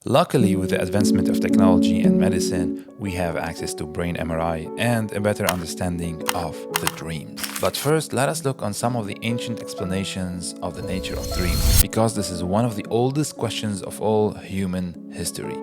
Luckily, with the advancement of technology and medicine, we have access to brain MRI and a better understanding of the dreams. But first, let us look on some of the ancient explanations of the nature of dreams, because this is one of the oldest questions of all human history.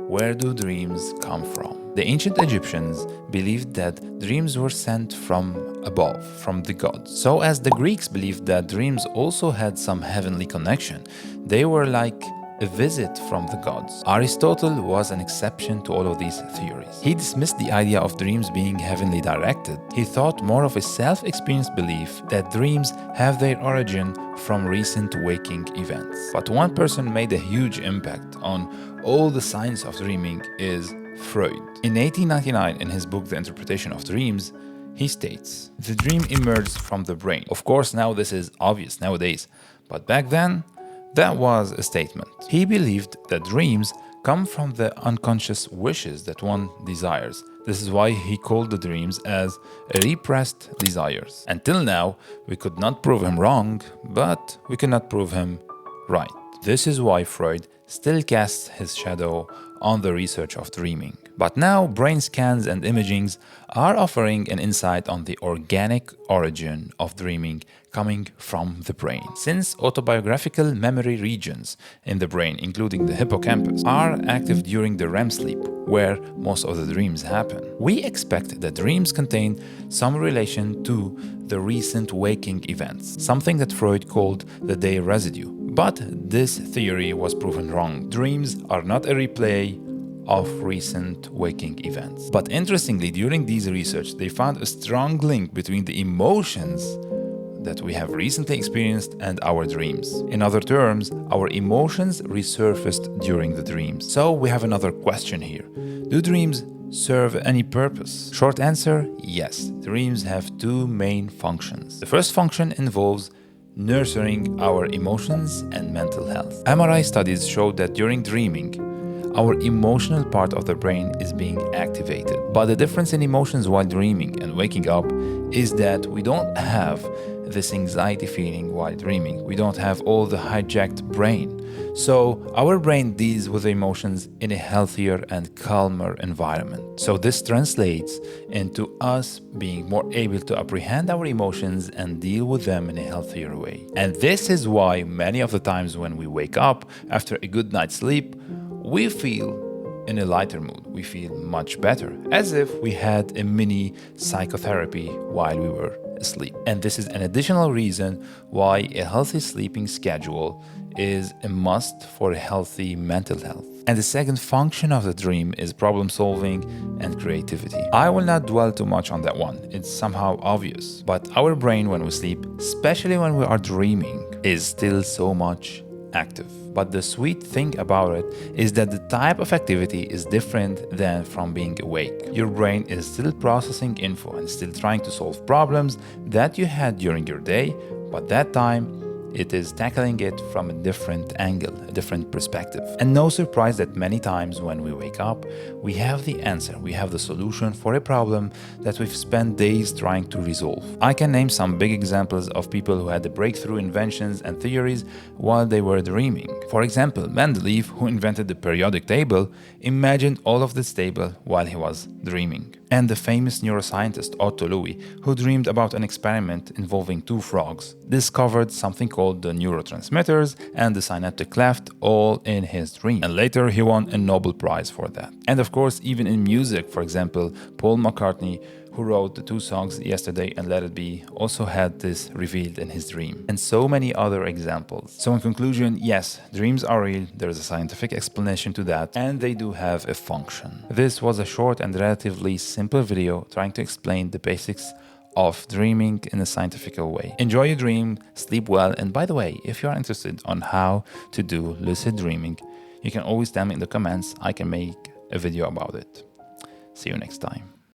Where do dreams come from? The ancient Egyptians believed that dreams were sent from above, from the gods. So as the Greeks believed that dreams also had some heavenly connection, they were like a visit from the gods. Aristotle was an exception to all of these theories. He dismissed the idea of dreams being heavenly directed. He thought more of a self-experienced belief that dreams have their origin from recent waking events. But one person made a huge impact on all the science of dreaming is Freud. In 1899, in his book The Interpretation of Dreams, he states, "The dream emerged from the brain." Of course, now this is obvious nowadays, but back then, that was a statement. He believed that dreams come from the unconscious wishes that one desires. This is why he called the dreams as repressed desires. Until now, we could not prove him wrong, but we cannot prove him right. This is why Freud still casts his shadow on the research of dreaming. But now, brain scans and imagings are offering an insight on the organic origin of dreaming coming from the brain. Since autobiographical memory regions in the brain, including the hippocampus, are active during the REM sleep, where most of the dreams happen, we expect that dreams contain some relation to the recent waking events, something that Freud called the day residue. But this theory was proven wrong. Dreams are not a replay of recent waking events. But interestingly, during these research, they found a strong link between the emotions that we have recently experienced and our dreams. In other terms, our emotions resurfaced during the dreams. So we have another question here. Do dreams serve any purpose? Short answer, yes. Dreams have two main functions. The first function involves nurturing our emotions and mental health. MRI studies showed that during dreaming, our emotional part of the brain is being activated. But the difference in emotions while dreaming and waking up is that we don't have this anxiety feeling while dreaming. We don't have all the hijacked brain. So our brain deals with emotions in a healthier and calmer environment. So this translates into us being more able to apprehend our emotions and deal with them in a healthier way. And this is why many of the times when we wake up after a good night's sleep, we feel in a lighter mood. We feel much better, as if we had a mini psychotherapy while we were asleep. And this is an additional reason why a healthy sleeping schedule is a must for a healthy mental health. And the second function of the dream is problem solving and creativity. I will not dwell too much on that one. It's somehow obvious. But our brain when we sleep, especially when we are dreaming, is still so much active. But the sweet thing about it is that the type of activity is different than from being awake. Your brain is still processing info and still trying to solve problems that you had during your day, but that time it is tackling it from a different angle, a different perspective. And no surprise that many times when we wake up, we have the answer, we have the solution for a problem that we've spent days trying to resolve. I can name some big examples of people who had the breakthrough inventions and theories while they were dreaming. For example, Mendeleev, who invented the periodic table, imagined all of this table while he was dreaming. And the famous neuroscientist Otto Loewi, who dreamed about an experiment involving two frogs, discovered something called the neurotransmitters and the synaptic cleft all in his dream. And later he won a Nobel Prize for that. And of course, even in music, for example, Paul McCartney, who wrote the two songs Yesterday and Let It Be, also had this revealed in his dream. And so many other examples. So in conclusion, yes, dreams are real, there is a scientific explanation to that, and they do have a function. This was a short and relatively simple video trying to explain the basics of dreaming in a scientific way. Enjoy your dream, sleep well, and by the way, if you are interested on how to do lucid dreaming, you can always tell me in the comments. I can make a video about it. See you next time.